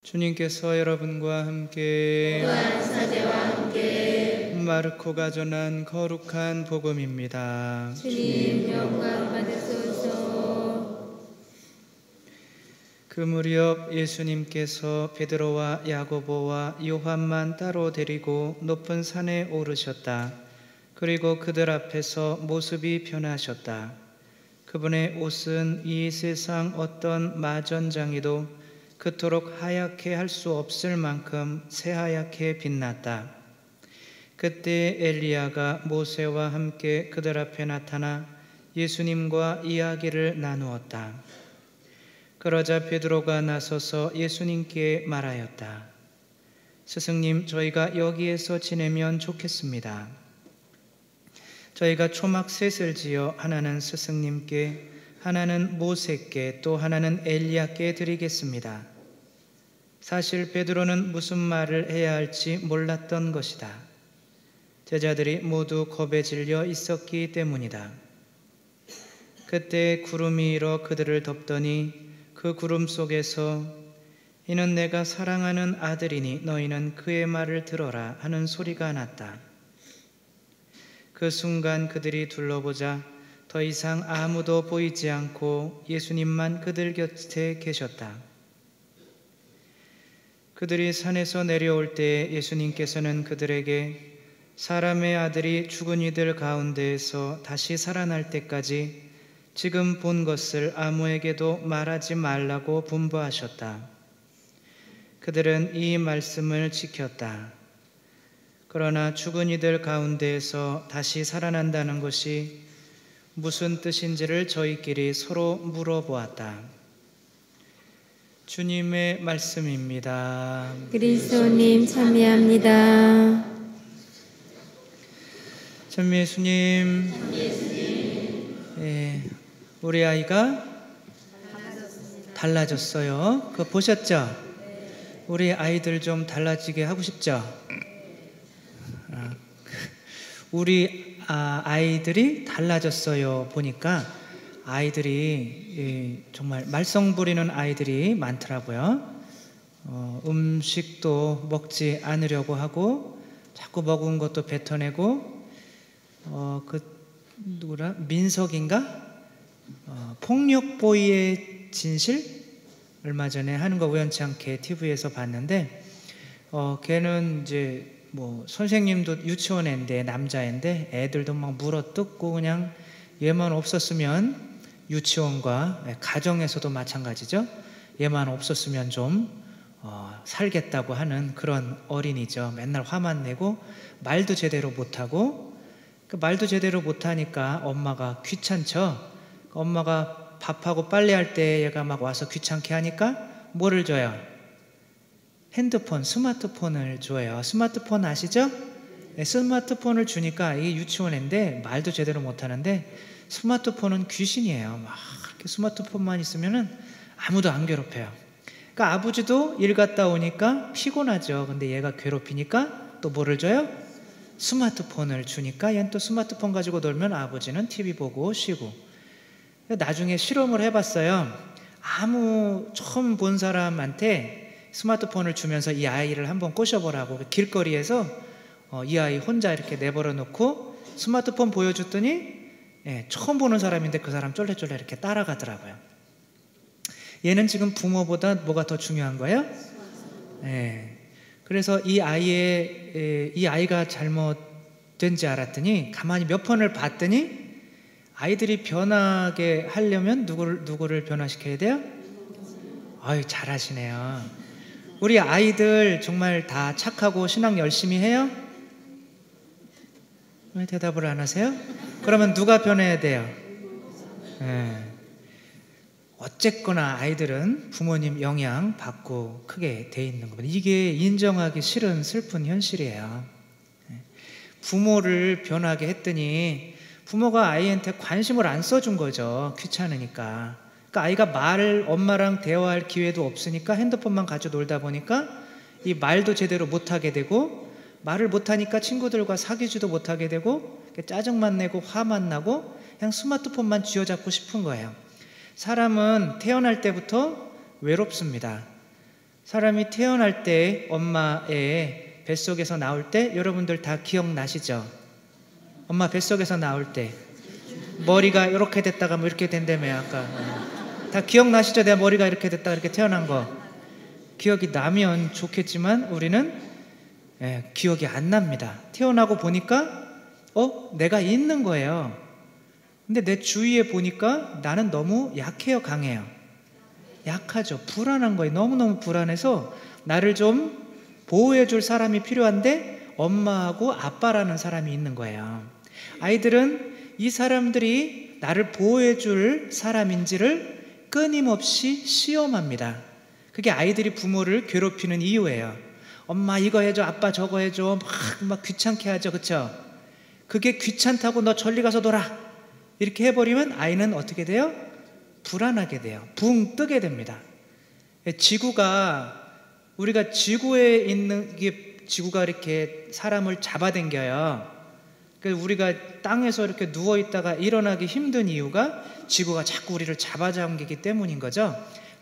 주님께서 여러분과 함께 또한 사제와 함께 마르코가 전한 거룩한 복음입니다. 주님 영광 받으소서. 그 무렵 예수님께서 베드로와 야고보와 요한만 따로 데리고 높은 산에 오르셨다. 그리고 그들 앞에서 모습이 변하셨다. 그분의 옷은 이 세상 어떤 마전장이도 그토록 하얗게 할 수 없을 만큼 새하얗게 빛났다. 그때 엘리야가 모세와 함께 그들 앞에 나타나 예수님과 이야기를 나누었다. 그러자 베드로가 나서서 예수님께 말하였다. 스승님, 저희가 여기에서 지내면 좋겠습니다. 저희가 초막 셋을 지어 하나는 스승님께, 하나는 모세께, 또 하나는 엘리야께 드리겠습니다. 사실 베드로는 무슨 말을 해야 할지 몰랐던 것이다. 제자들이 모두 겁에 질려 있었기 때문이다. 그때 구름이 일어 그들을 덮더니 그 구름 속에서 이는 내가 사랑하는 아들이니 너희는 그의 말을 들어라 하는 소리가 났다. 그 순간 그들이 둘러보자 더 이상 아무도 보이지 않고 예수님만 그들 곁에 계셨다. 그들이 산에서 내려올 때 예수님께서는 그들에게 사람의 아들이 죽은 이들 가운데에서 다시 살아날 때까지 지금 본 것을 아무에게도 말하지 말라고 분부하셨다. 그들은 이 말씀을 지켰다. 그러나 죽은 이들 가운데에서 다시 살아난다는 것이 무슨 뜻인지를 저희끼리 서로 물어보았다. 주님의 말씀입니다. 그리스도님 참여합니다. 전 예수님, 우리 아이가 달라졌어요. 그거 보셨죠? 우리 아이들 좀 달라지게 하고 싶죠? 우리 아이들이 달라졌어요. 보니까 아이들이 정말 말썽 부리는 아이들이 많더라고요. 음식도 먹지 않으려고 하고 자꾸 먹은 것도 뱉어내고 누구라? 민석인가? 폭력보이의 진실? 얼마 전에 하는 거 우연치 않게 TV에서 봤는데 걔는 이제 뭐 선생님도 유치원 애인데 남자애인데 애들도 막 물어뜯고 그냥 얘만 없었으면 유치원과 가정에서도 마찬가지죠. 얘만 없었으면 좀 살겠다고 하는 그런 어린이죠. 맨날 화만 내고 말도 제대로 못하고 말도 제대로 못하니까 엄마가 귀찮죠. 엄마가 밥하고 빨래할 때 얘가 막 와서 귀찮게 하니까 뭐를 줘요? 핸드폰, 스마트폰을 줘요. 스마트폰 아시죠? 네, 스마트폰을 주니까 이게 유치원인데 말도 제대로 못하는데 스마트폰은 귀신이에요. 막 이렇게 스마트폰만 있으면은 아무도 안 괴롭혀요. 그러니까 아버지도 일 갔다 오니까 피곤하죠. 근데 얘가 괴롭히니까 또 뭐를 줘요? 스마트폰을 주니까 얘는 또 스마트폰 가지고 놀면 아버지는 TV 보고 쉬고. 나중에 실험을 해봤어요. 아무 처음 본 사람한테 스마트폰을 주면서 이 아이를 한번 꼬셔보라고 길거리에서 이 아이 혼자 이렇게 내버려 놓고 스마트폰 보여줬더니 처음 보는 사람인데 그 사람 쫄래쫄래 이렇게 따라가더라고요. 얘는 지금 부모보다 뭐가 더 중요한 거예요? 그래서 이 아이가 잘못된지 알았더니 가만히 몇 번을 봤더니 아이들이 변하게 하려면 누구를 변화시켜야 돼요? 아유, 잘하시네요. 우리 아이들 정말 다 착하고 신앙 열심히 해요? 왜 대답을 안 하세요? 그러면 누가 변해야 돼요? 어쨌거나 아이들은 부모님 영향 받고 크게 돼 있는 겁니다. 이게 인정하기 싫은 슬픈 현실이에요. 부모를 변하게 했더니 부모가 아이한테 관심을 안 써준 거죠. 귀찮으니까. 그러니까 아이가 엄마랑 대화할 기회도 없으니까 핸드폰만 가지고 놀다 보니까 이 말도 제대로 못하게 되고 말을 못하니까 친구들과 사귀지도 못하게 되고 짜증만 내고 화만 나고 그냥 스마트폰만 쥐어잡고 싶은 거예요. 사람은 태어날 때부터 외롭습니다. 사람이 태어날 때 엄마의 뱃속에서 나올 때 여러분들 다 기억나시죠? 엄마 뱃속에서 나올 때 머리가 이렇게 됐다가 뭐 이렇게 된다며 아까 다 기억나시죠? 내가 머리가 이렇게 됐다가 이렇게 태어난 거 기억이 나면 좋겠지만 우리는 기억이 안 납니다. 태어나고 보니까 내가 있는 거예요. 근데 내 주위에 보니까 나는 너무 약해요, 강해요? 약하죠. 불안한 거예요. 너무너무 불안해서 나를 좀 보호해 줄 사람이 필요한데 엄마하고 아빠라는 사람이 있는 거예요. 아이들은 이 사람들이 나를 보호해 줄 사람인지를 끊임없이 시험합니다. 그게 아이들이 부모를 괴롭히는 이유예요. 엄마 이거 해줘, 아빠 저거 해줘, 막 귀찮게 하죠. 그쵸? 그게 귀찮다고 너 저리 가서 놀아 이렇게 해버리면 아이는 어떻게 돼요? 불안하게 돼요. 붕 뜨게 됩니다. 지구가 우리가 지구에 있는 이게 지구가 이렇게 사람을 잡아당겨요. 그래서 우리가 땅에서 이렇게 누워 있다가 일어나기 힘든 이유가 지구가 자꾸 우리를 잡아당기기 때문인 거죠.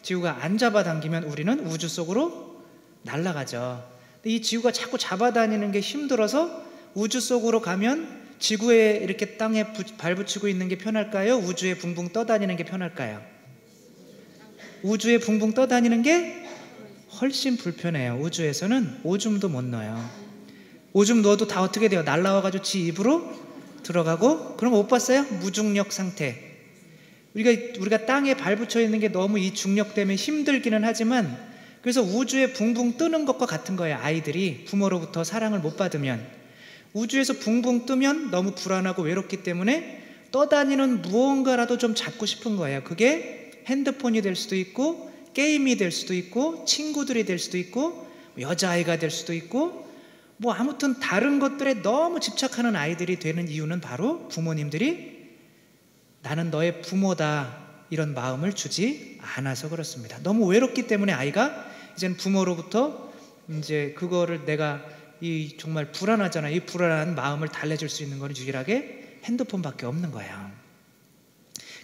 지구가 안 잡아당기면 우리는 우주 속으로 날아가죠. 이 지구가 자꾸 잡아다니는 게 힘들어서 우주 속으로 가면 지구에 이렇게 땅에 발붙이고 있는 게 편할까요? 우주에 붕붕 떠다니는 게 편할까요? 우주에 붕붕 떠다니는 게 훨씬 불편해요. 우주에서는 오줌도 못 넣어요. 오줌 넣어도 다 어떻게 돼요? 날라와가지고 지 입으로 들어가고. 그런 거 못 봤어요? 무중력 상태. 우리가 땅에 발붙여 있는 게 너무 이 중력 때문에 힘들기는 하지만 그래서 우주에 붕붕 뜨는 것과 같은 거예요. 아이들이 부모로부터 사랑을 못 받으면 우주에서 붕붕 뜨면 너무 불안하고 외롭기 때문에 떠다니는 무언가라도 좀 잡고 싶은 거예요. 그게 핸드폰이 될 수도 있고 게임이 될 수도 있고 친구들이 될 수도 있고 여자아이가 될 수도 있고 뭐 아무튼 다른 것들에 너무 집착하는 아이들이 되는 이유는 바로 부모님들이 나는 너의 부모다 이런 마음을 주지 않아서 그렇습니다. 너무 외롭기 때문에 아이가 이제는 부모로부터 이제 그거를 내가 이 정말 불안하잖아. 이 불안한 마음을 달래줄 수 있는 건 유일하게 핸드폰밖에 없는 거예요.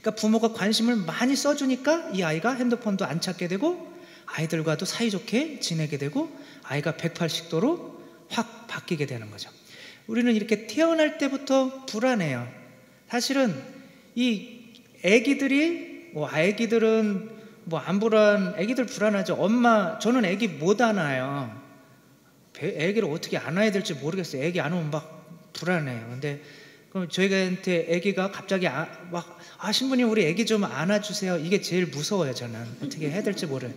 그러니까 부모가 관심을 많이 써주니까 이 아이가 핸드폰도 안 찾게 되고 아이들과도 사이좋게 지내게 되고 아이가 180도로 확 바뀌게 되는 거죠. 우리는 이렇게 태어날 때부터 불안해요. 사실은 이 애기들은 애기들 불안하죠. 저는 애기 못 안아요. 애기를 어떻게 안아야 될지 모르겠어요. 애기 안 오면 막 불안해요. 근데 그럼 저희한테 애기가 갑자기 신부님 우리 애기 좀 안아주세요. 이게 제일 무서워요. 저는 어떻게 해야 될지 모르요.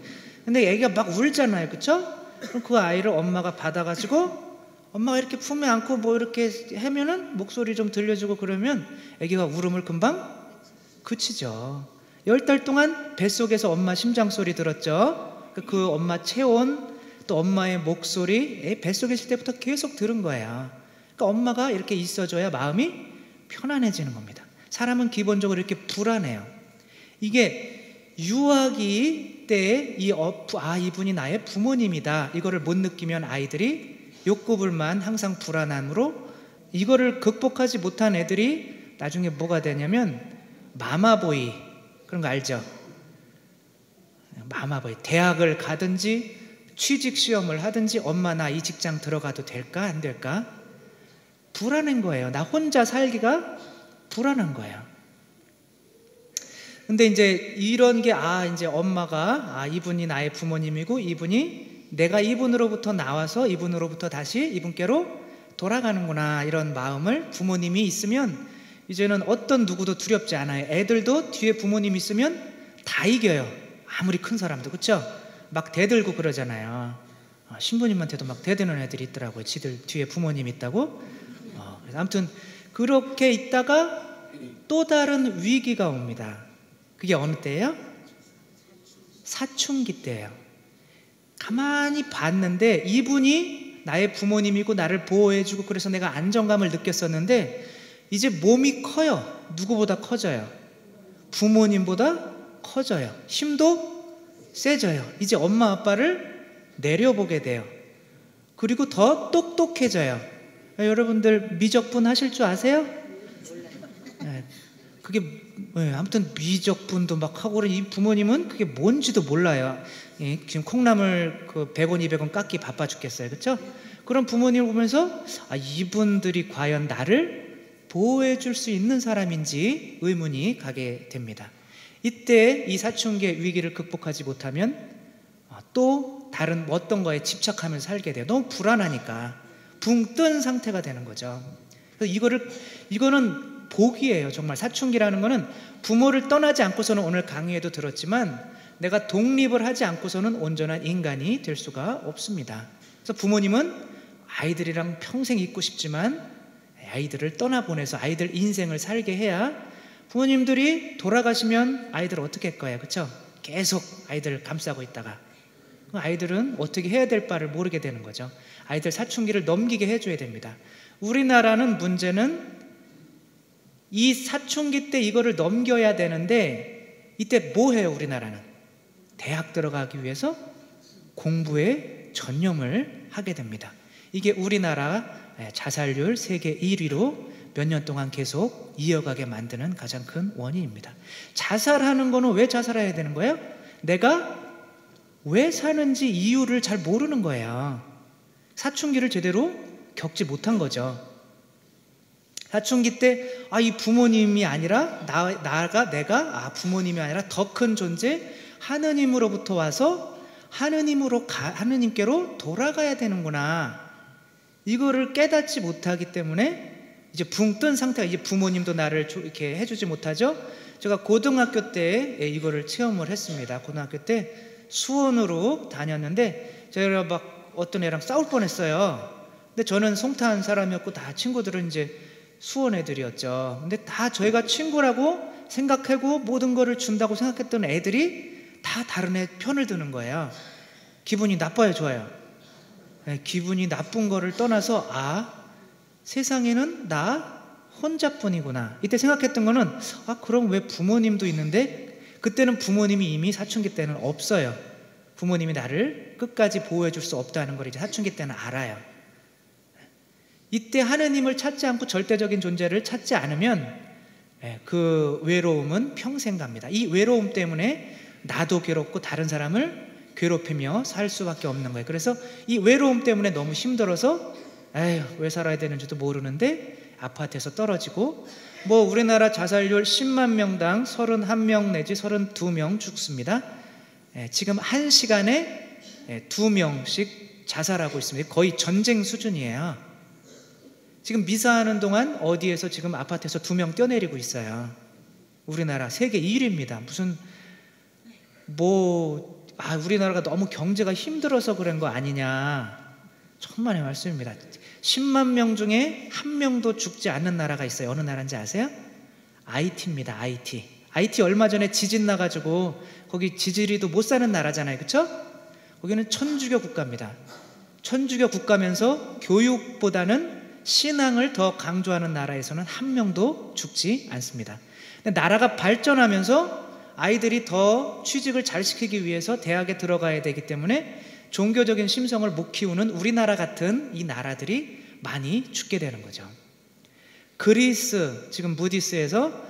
근데 애기가 막 울잖아요. 그쵸? 그럼 그 아이를 엄마가 받아가지고 엄마가 이렇게 품에 안고 뭐 이렇게 하면은 목소리 좀 들려주고 그러면 애기가 울음을 금방 그치죠. 10달 동안 뱃속에서 엄마 심장 소리 들었죠. 그 엄마 체온 또 엄마의 목소리 뱃속에 있을 때부터 계속 들은 거예요. 그러니까 엄마가 이렇게 있어줘야 마음이 편안해지는 겁니다. 사람은 기본적으로 이렇게 불안해요. 이게 유아기 때 이분이 나의 부모님이다 이거를 못 느끼면 아이들이 욕구불만 항상 불안함으로 이거를 극복하지 못한 애들이 나중에 뭐가 되냐면 마마보이 그런 거 알죠? 마마보이 대학을 가든지 취직 시험을 하든지 엄마 나 이 직장 들어가도 될까 안 될까 불안한 거예요. 나 혼자 살기가 불안한 거예요. 근데 이제 이런 게 이제 엄마가 이분이 나의 부모님이고 이분이 내가 이분으로부터 나와서 이분으로부터 다시 이분께로 돌아가는구나 이런 마음을 부모님이 있으면 이제는 어떤 누구도 두렵지 않아요. 애들도 뒤에 부모님 있으면 다 이겨요. 아무리 큰 사람도 그렇죠? 막 대들고 그러잖아요. 신부님한테도 막 대드는 애들이 있더라고요. 지들 뒤에 부모님 있다고. 그래서 아무튼 그렇게 있다가 또 다른 위기가 옵니다. 그게 어느 때예요? 사춘기 때예요. 가만히 봤는데 이분이 나의 부모님이고 나를 보호해주고 그래서 내가 안정감을 느꼈었는데 이제 몸이 커요. 누구보다 커져요. 부모님보다 커져요. 힘도 세져요. 이제 엄마 아빠를 내려보게 돼요. 그리고 더 똑똑해져요. 여러분들 미적분 하실 줄 아세요? 네. 그게 아무튼 미적분도 막 하고 그러니 이 부모님은 그게 뭔지도 몰라요. 지금 콩나물 그 100원 200원 깎기 바빠 죽겠어요. 그렇죠? 그런 부모님을 보면서 이분들이 과연 나를 보호해 줄 수 있는 사람인지 의문이 가게 됩니다. 이때 이 사춘기의 위기를 극복하지 못하면 또 다른 어떤 거에 집착하면서 살게 돼요. 너무 불안하니까 붕 뜬 상태가 되는 거죠. 그래서 이거는 복이에요. 정말 사춘기라는 거는 부모를 떠나지 않고서는, 오늘 강의에도 들었지만, 내가 독립을 하지 않고서는 온전한 인간이 될 수가 없습니다. 그래서 부모님은 아이들이랑 평생 있고 싶지만 아이들을 떠나보내서 아이들 인생을 살게 해야, 부모님들이 돌아가시면 아이들 어떻게 할 거예요? 그렇죠? 계속 아이들 감싸고 있다가 아이들은 어떻게 해야 될 바를 모르게 되는 거죠. 아이들 사춘기를 넘기게 해줘야 됩니다. 우리나라는 문제는 이 사춘기 때 이거를 넘겨야 되는데, 이때 뭐 해요? 우리나라는 대학 들어가기 위해서 공부에 전념을 하게 됩니다. 이게 우리나라 자살률 세계 1위로 몇 년 동안 계속 이어가게 만드는 가장 큰 원인입니다. 자살하는 거는 왜 자살해야 되는 거예요? 내가 왜 사는지 이유를 잘 모르는 거예요. 사춘기를 제대로 겪지 못한 거죠. 사춘기 때 이 부모님이 아니라 내가 부모님이 아니라 더 큰 존재 하느님으로부터 와서 하느님께로 돌아가야 되는구나, 이거를 깨닫지 못하기 때문에 이제 붕 뜬 상태가, 이제 부모님도 나를 이렇게 해주지 못하죠. 제가 고등학교 때 이거를 체험을 했습니다. 고등학교 때 수원으로 다녔는데 제가 막 어떤 애랑 싸울 뻔했어요. 근데 저는 송탄 사람이었고 다 친구들은 이제 수원 애들이었죠. 근데 다 저희가 친구라고 생각하고 모든 거를 준다고 생각했던 애들이 다 다른 애 편을 드는 거예요. 기분이 나빠요, 좋아요? 기분이 나쁜 거를 떠나서 세상에는 나 혼자뿐이구나, 이때 생각했던 거는 그럼 왜 부모님도 있는데, 그때는 부모님이 이미 사춘기 때는 없어요. 부모님이 나를 끝까지 보호해 줄 수 없다는 걸 이제 사춘기 때는 알아요. 이때 하느님을 찾지 않고 절대적인 존재를 찾지 않으면 그 외로움은 평생 갑니다. 이 외로움 때문에 나도 괴롭고 다른 사람을 괴롭히며 살 수밖에 없는 거예요. 그래서 이 외로움 때문에 너무 힘들어서 왜 살아야 되는지도 모르는데 아파트에서 떨어지고, 우리나라 자살률 10만 명당 31명 내지 32명 죽습니다. 지금 1시간에 2명씩 자살하고 있습니다. 거의 전쟁 수준이에요. 지금 미사하는 동안 어디에서 지금 아파트에서 2명 뛰어내리고 있어요. 우리나라 세계 1위입니다. 무슨 우리나라가 너무 경제가 힘들어서 그런 거 아니냐, 천만의 말씀입니다. 10만 명 중에 1명도 죽지 않는 나라가 있어요. 어느 나라인지 아세요? IT입니다. IT 얼마 전에 지진 나가지고 거기 지지리도 못 사는 나라잖아요. 그렇죠? 거기는 천주교 국가입니다. 천주교 국가면서 교육보다는 신앙을 더 강조하는 나라에서는 1명도 죽지 않습니다. 근데 나라가 발전하면서 아이들이 더 취직을 잘 시키기 위해서 대학에 들어가야 되기 때문에 종교적인 심성을 못 키우는 우리나라 같은 이 나라들이 많이 죽게 되는 거죠. 그리스, 지금 무디스에서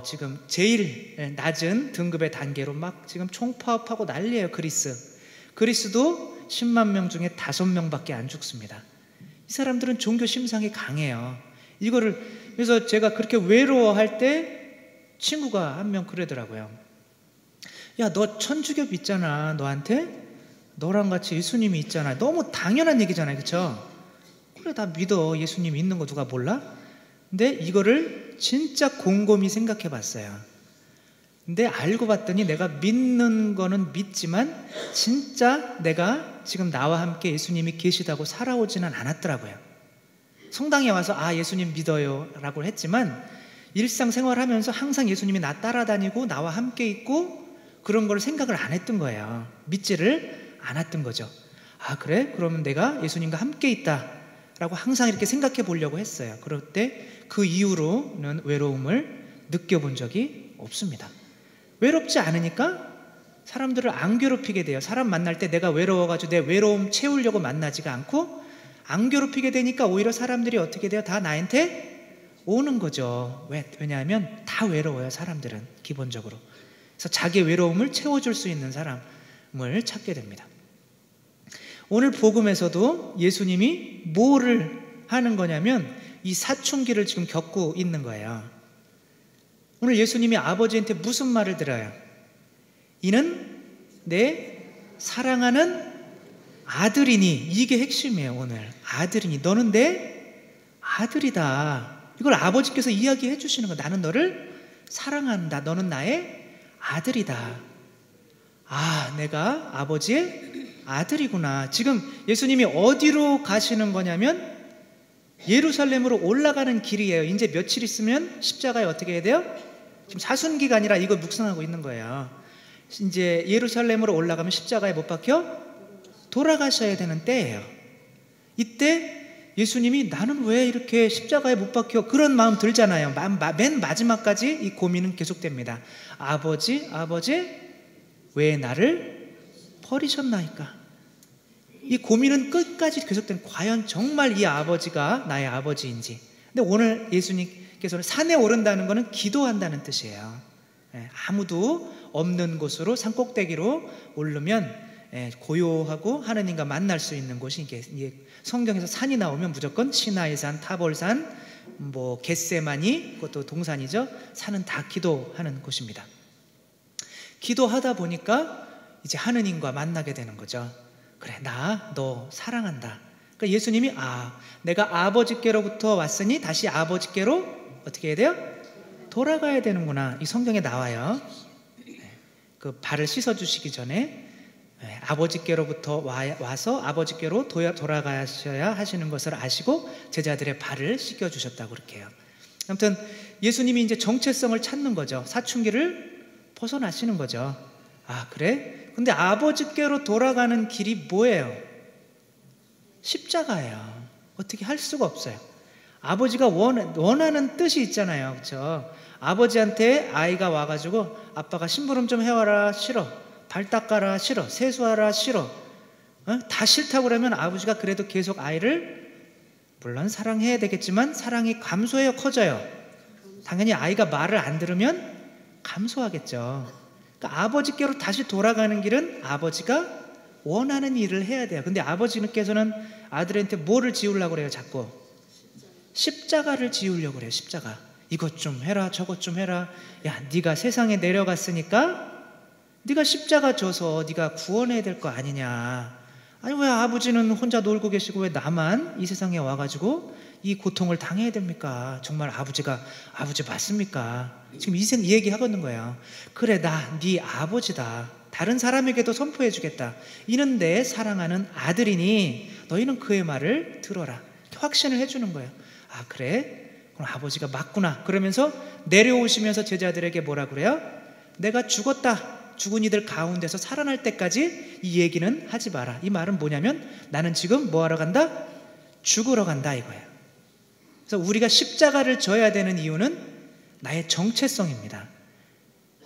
지금 제일 낮은 등급의 단계로 막 지금 총파업하고 난리예요. 그리스도 10만 명 중에 5명밖에 안 죽습니다. 이 사람들은 종교 심상이 강해요. 그래서 제가 그렇게 외로워할 때 친구가 한 명 그러더라고요. 너 천주교 믿잖아. 너랑 같이 예수님이 있잖아. 너무 당연한 얘기잖아요. 그렇죠? 그래, 나 믿어. 예수님 있는 거 누가 몰라? 근데 이거를 진짜 곰곰이 생각해 봤어요. 근데 알고 봤더니 내가 믿는 거는 믿지만 진짜 내가 지금 나와 함께 예수님이 계시다고 살아오지는 않았더라고요. 성당에 와서 예수님 믿어요 라고 했지만 일상생활하면서 항상 예수님이 나 따라다니고 나와 함께 있고 그런 걸 생각을 안 했던 거예요. 믿지를 않았던 거죠. 그래? 그러면 내가 예수님과 함께 있다 라고 항상 이렇게 생각해 보려고 했어요. 그럴 때 그 이후로는 외로움을 느껴본 적이 없습니다. 외롭지 않으니까 사람들을 안 괴롭히게 돼요. 사람 만날 때 내가 외로워가지고 내 외로움 채우려고 만나지가 않고, 안 괴롭히게 되니까 오히려 사람들이 어떻게 돼요? 다 나한테 오는 거죠. 왜냐하면 다 외로워요, 사람들은 기본적으로. 그래서 자기 외로움을 채워줄 수 있는 사람을 찾게 됩니다. 오늘 복음에서도 예수님이 뭐를 하는 거냐면 이 사춘기를 지금 겪고 있는 거예요. 오늘 예수님이 아버지한테 무슨 말을 들어요? 이는 내 사랑하는 아들이니. 이게 핵심이에요. 오늘 아들이니, 너는 내 아들이다. 이걸 아버지께서 이야기해 주시는 거예요. 나는 너를 사랑한다. 너는 나의 아들이다. 아, 내가 아버지의 아들이구나. 지금 예수님이 어디로 가시는 거냐면 예루살렘으로 올라가는 길이에요. 이제 며칠 있으면 십자가에 어떻게 해야 돼요? 지금 사순기가 아니라 이거 묵상하고 있는 거예요. 이제 예루살렘으로 올라가면 십자가에 못 박혀 돌아가셔야 되는 때예요. 이때 예수님이 나는 왜 이렇게 십자가에 못 박혀? 그런 마음 들잖아요. 맨 마지막까지 이 고민은 계속됩니다. 아버지, 왜 나를 버리셨나이까? 이 고민은 끝까지 계속된, 과연 정말 이 아버지가 나의 아버지인지. 근데 오늘 예수님께서는 산에 오른다는 것은 기도한다는 뜻이에요. 아무도 없는 곳으로, 산꼭대기로 오르면 고요하고 하느님과 만날 수 있는 곳이, 이게 성경에서 산이 나오면 무조건 시나이산, 타볼산, 뭐 겟세마니, 그것도 동산이죠. 산은 다 기도하는 곳입니다. 기도하다 보니까 이제 하느님과 만나게 되는 거죠. 그래, 너 사랑한다. 그러니까 예수님이 내가 아버지께로부터 왔으니 다시 아버지께로 어떻게 해야 돼요? 돌아가야 되는구나. 이 성경에 나와요. 그 발을 씻어주시기 전에 아버지께로부터 와서 아버지께로 돌아가셔야 하시는 것을 아시고 제자들의 발을 씻겨주셨다고 그렇게 해요. 아무튼 예수님이 이제 정체성을 찾는 거죠. 사춘기를 벗어나시는 거죠. 그래? 근데 아버지께로 돌아가는 길이 뭐예요? 십자가예요. 어떻게 할 수가 없어요. 아버지가 원하는 뜻이 있잖아요. 그렇죠? 아버지한테 아이가 와가지고 아빠가 심부름 좀 해와라. 싫어. 발 닦아라. 싫어. 세수하라. 싫어. 다 싫다고 그러면 아버지가 그래도 계속 아이를 물론 사랑해야 되겠지만 사랑이 감소해요, 커져요? 당연히 아이가 말을 안 들으면 감소하겠죠. 그러니까 아버지께로 다시 돌아가는 길은 아버지가 원하는 일을 해야 돼요. 근데 아버지께서는 아들한테 뭐를 지우려고 그래요? 자꾸 십자가를 지우려고 그래요. 십자가. 이것 좀 해라, 저것 좀 해라. 야, 네가 세상에 내려갔으니까 네가 십자가 져서 네가 구원해야 될 거 아니냐. 아니, 왜 아버지는 혼자 놀고 계시고 왜 나만 이 세상에 와가지고 이 고통을 당해야 됩니까? 정말 아버지 맞습니까? 지금 이 얘기 하고 거예요. 그래, 나 네 아버지다. 다른 사람에게도 선포해 주겠다. 이는 내 사랑하는 아들이니 너희는 그의 말을 들어라. 확신을 해주는 거예요. 그래? 그럼 아버지가 맞구나. 그러면서 내려오시면서 제자들에게 뭐라 그래요? 내가 죽은 이들 가운데서 살아날 때까지 이 얘기는 하지 마라. 이 말은 뭐냐면 나는 지금 뭐 하러 간다? 죽으러 간다 이거예요. 그래서 우리가 십자가를 져야 되는 이유는 나의 정체성입니다.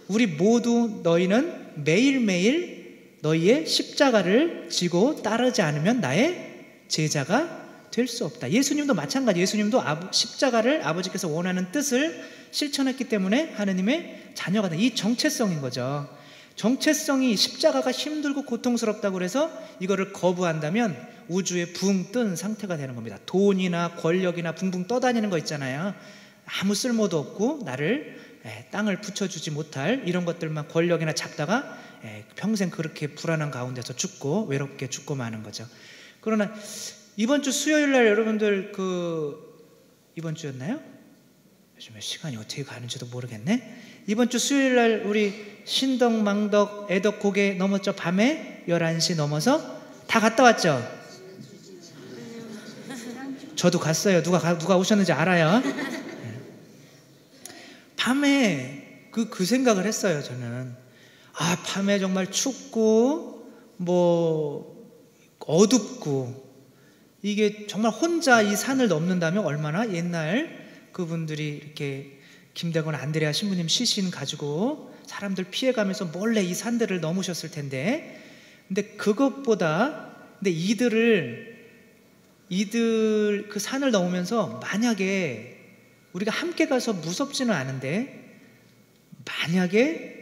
우리 모두 너희는 매일매일 너희의 십자가를 지고 따르지 않으면 나의 제자가 될 수 없다. 예수님도 마찬가지. 예수님도 십자가를 아버지께서 원하는 뜻을 실천했기 때문에 하느님의 자녀가 된, 이 정체성인 거죠. 정체성이, 십자가가 힘들고 고통스럽다고 해서 이거를 거부한다면 우주에 붕 뜬 상태가 되는 겁니다. 돈이나 권력이나 붕붕 떠다니는 거 있잖아요. 아무 쓸모도 없고 나를 땅을 붙여주지 못할 이런 것들만 권력이나 잡다가 평생 그렇게 불안한 가운데서 죽고 외롭게 죽고 마는 거죠. 그러나 이번 주 수요일 날 여러분들 이번 주였나요? 요즘에 시간이 어떻게 가는지도 모르겠네. 이번 주 수요일 날 우리 신덕, 망덕, 애덕 고개 넘었죠. 밤에 11시 넘어서 다 갔다 왔죠. 저도 갔어요. 누가 오셨는지 알아요. 밤에 그 생각을 했어요. 저는 밤에 정말 춥고 어둡고 이게 정말 혼자 이 산을 넘는다면 얼마나 옛날 그분들이 이렇게 김대건 안드레아 신부님 시신 가지고 사람들 피해가면서 몰래 이 산들을 넘으셨을 텐데, 근데 그것보다 이들 그 산을 넘으면서 만약에 우리가 함께 가서 무섭지는 않은데, 만약에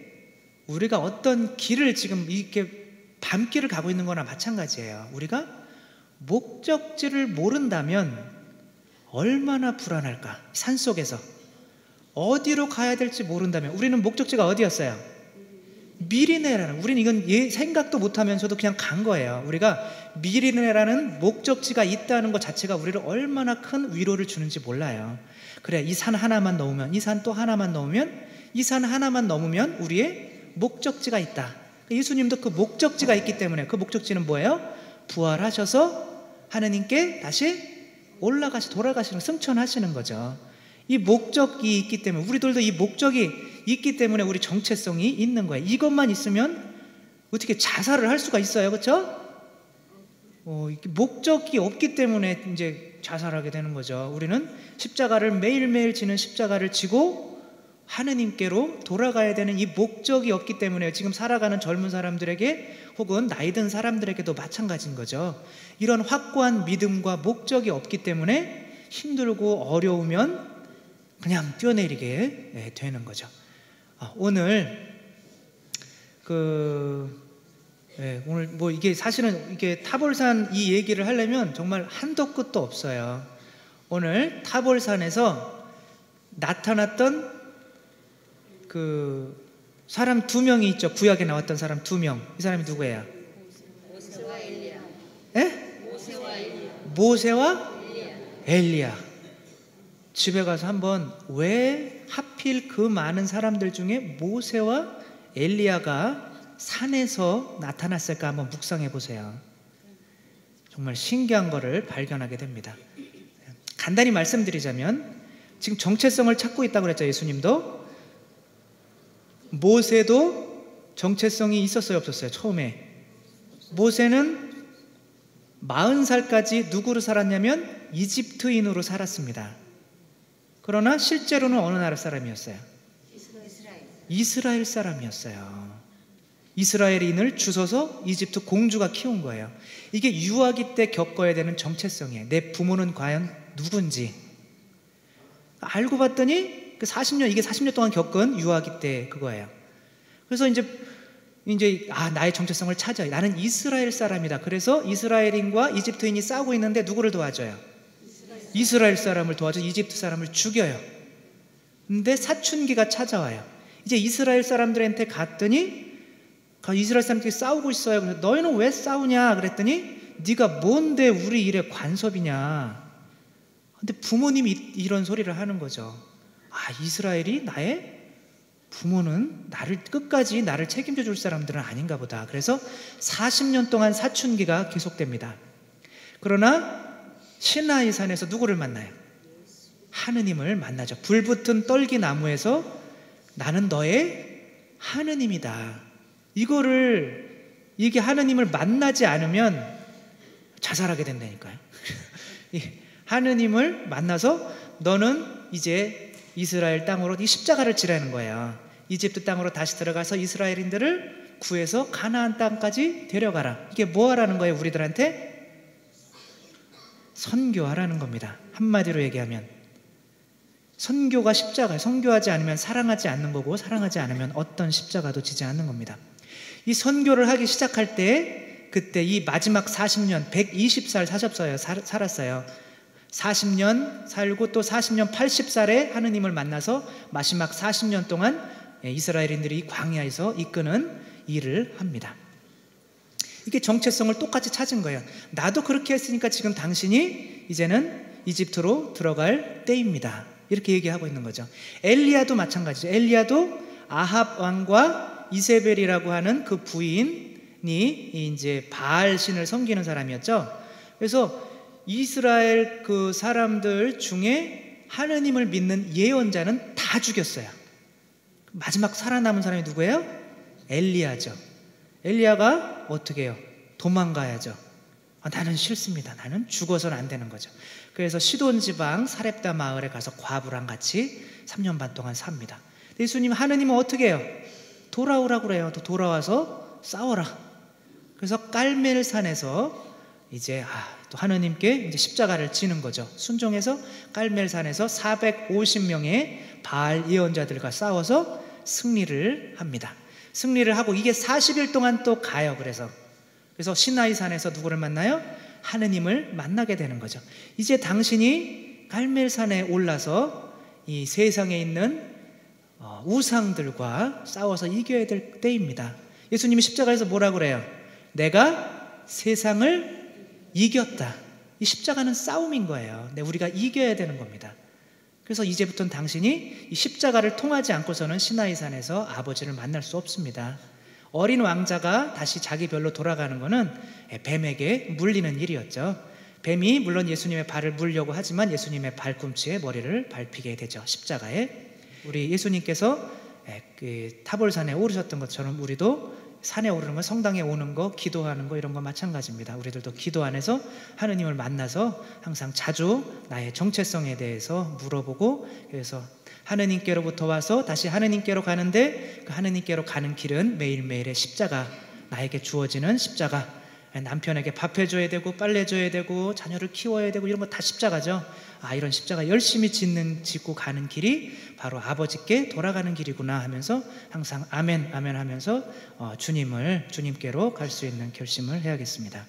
우리가 어떤 길을 지금 이렇게 밤길을 가고 있는 거나 마찬가지예요. 우리가 목적지를 모른다면 얼마나 불안할까. 산속에서 어디로 가야 될지 모른다면. 우리는 목적지가 어디였어요? 미리네라는, 우리는 이건 생각도 못하면서도 그냥 간 거예요. 우리가 미리네라는 목적지가 있다는 것 자체가 우리를 얼마나 큰 위로를 주는지 몰라요. 그래, 이 산 하나만 넘으면, 이 산 또 하나만 넘으면, 이 산 하나만 넘으면 우리의 목적지가 있다. 예수님도 그 목적지가 있기 때문에, 그 목적지는 뭐예요? 부활하셔서 하느님께 다시 돌아가시는, 승천하시는 거죠. 이 목적이 있기 때문에, 우리들도 이 목적이 있기 때문에 우리 정체성이 있는 거예요. 이것만 있으면 어떻게 자살을 할 수가 있어요? 그렇죠? 목적이 없기 때문에 이제 자살하게 되는 거죠. 우리는 십자가를 매일매일 지는 십자가를 지고 하느님께로 돌아가야 되는 이 목적이 없기 때문에 지금 살아가는 젊은 사람들에게 혹은 나이 든 사람들에게도 마찬가지인 거죠. 이런 확고한 믿음과 목적이 없기 때문에 힘들고 어려우면 그냥 뛰어내리게 되는 거죠. 오늘 오늘 뭐 이게 사실은 이게 타볼산 이 얘기를 하려면 정말 한도 끝도 없어요. 오늘 타볼산에서 나타났던 그 사람 2명이 있죠. 구약에 나왔던 사람 2명. 이 사람이 누구예요? 모세와 엘리야. 예? 모세와 엘리야. 모세와 엘리야. 집에 가서 한번 왜 하필 그 많은 사람들 중에 모세와 엘리야가 산에서 나타났을까 한번 묵상해 보세요. 정말 신기한 거를 발견하게 됩니다. 간단히 말씀드리자면, 지금 정체성을 찾고 있다고 그랬죠. 예수님도. 모세도 정체성이 있었어요, 없었어요? 처음에 모세는 40살까지 누구로 살았냐면 이집트인으로 살았습니다. 그러나 실제로는 어느 나라 사람이었어요? 이스라엘 사람이었어요. 이스라엘인을 주워서 이집트 공주가 키운 거예요. 이게 유아기 때 겪어야 되는 정체성이에요. 내 부모는 과연 누군지 알고 봤더니 그 40년, 이게 40년 동안 겪은 유아기 때 그거예요. 그래서 이제 나의 정체성을 찾아요. 나는 이스라엘 사람이다. 그래서 이스라엘인과 이집트인이 싸우고 있는데 누구를 도와줘요? 이스라엘 사람을 도와줘. 이집트 사람을 죽여요. 근데 사춘기가 찾아와요. 이제 이스라엘 사람들한테 갔더니 이스라엘 사람들이 싸우고 있어요. 그래서 너희는 왜 싸우냐 그랬더니 네가 뭔데 우리 일에 간섭이냐. 근데 부모님이 이런 소리를 하는 거죠. 이스라엘이 나의 부모는 끝까지 나를 책임져 줄 사람들은 아닌가 보다. 그래서 40년 동안 사춘기가 계속됩니다. 그러나 시나이 산에서 누구를 만나요? 하느님을 만나죠. 불붙은 떨기나무에서 나는 너의 하느님이다. 이게 하느님을 만나지 않으면 자살하게 된다니까요. 하느님을 만나서 너는 이제 이스라엘 땅으로 이 십자가를 지라는 거예요. 이집트 땅으로 다시 들어가서 이스라엘인들을 구해서 가나안 땅까지 데려가라. 이게 뭐 하라는 거예요? 우리들한테 선교하라는 겁니다. 한마디로 얘기하면 선교가 십자가예요. 선교하지 않으면 사랑하지 않는 거고, 사랑하지 않으면 어떤 십자가도 지지 않는 겁니다. 이 선교를 하기 시작할 때 그때 이 마지막 40년 120살 살았어요. 40년 살고 또 40년 80살에 하느님을 만나서 마지막 40년 동안 이스라엘인들이 이 광야에서 이끄는 일을 합니다. 이게 정체성을 똑같이 찾은 거예요. 나도 그렇게 했으니까 지금 당신이 이제는 이집트로 들어갈 때입니다. 이렇게 얘기하고 있는 거죠. 엘리야도 마찬가지죠. 엘리야도 아합 왕과 이세벨이라고 하는 그 부인이 이제 바알 신을 섬기는 사람이었죠. 그래서 이스라엘 그 사람들 중에 하느님을 믿는 예언자는 다 죽였어요. 마지막 살아남은 사람이 누구예요? 엘리야죠. 엘리야가 어떻게 해요? 도망가야죠. 나는 싫습니다. 나는 죽어서는 안 되는 거죠. 그래서 시돈 지방 사렙다 마을에 가서 과부랑 같이 3년 반 동안 삽니다. 예수님, 하느님은 어떻게 해요? 돌아오라고 그래요. 또 돌아와서 싸워라. 그래서 깔멜산에서 이제 또 하느님께 이제 십자가를 지는 거죠. 순종해서 깔멜산에서 450명의 바알 예언자들과 싸워서 승리를 합니다. 승리를 하고 이게 40일 동안 또 가요. 그래서 시나이산에서 누구를 만나요? 하느님을 만나게 되는 거죠. 이제 당신이 깔멜산에 올라서 이 세상에 있는 우상들과 싸워서 이겨야 될 때입니다. 예수님이 십자가에서 뭐라고 그래요? 내가 세상을 이겼다. 이 십자가는 싸움인 거예요. 우리가 이겨야 되는 겁니다. 그래서 이제부터는 당신이 이 십자가를 통하지 않고서는 시나이산에서 아버지를 만날 수 없습니다. 어린 왕자가 다시 자기 별로 돌아가는 것은 뱀에게 물리는 일이었죠. 뱀이 물론 예수님의 발을 물려고 하지만 예수님의 발꿈치에 머리를 밟히게 되죠. 십자가에. 우리 예수님께서 타볼산에 오르셨던 것처럼 우리도 산에 오르는 거, 성당에 오는 거, 기도하는 거 이런 거 마찬가지입니다. 우리들도 기도 안에서 하느님을 만나서 항상 자주 나의 정체성에 대해서 물어보고, 그래서 하느님께로부터 와서 다시 하느님께로 가는데 그 하느님께로 가는 길은 매일매일의 십자가, 나에게 주어지는 십자가, 남편에게 밥 해줘야 되고 빨래줘야 되고 자녀를 키워야 되고 이런 거 다 십자가죠. 이런 십자가 열심히 짓고 가는 길이 바로 아버지께 돌아가는 길이구나 하면서 항상 아멘 아멘 하면서 주님께로 갈 수 있는 결심을 해야겠습니다.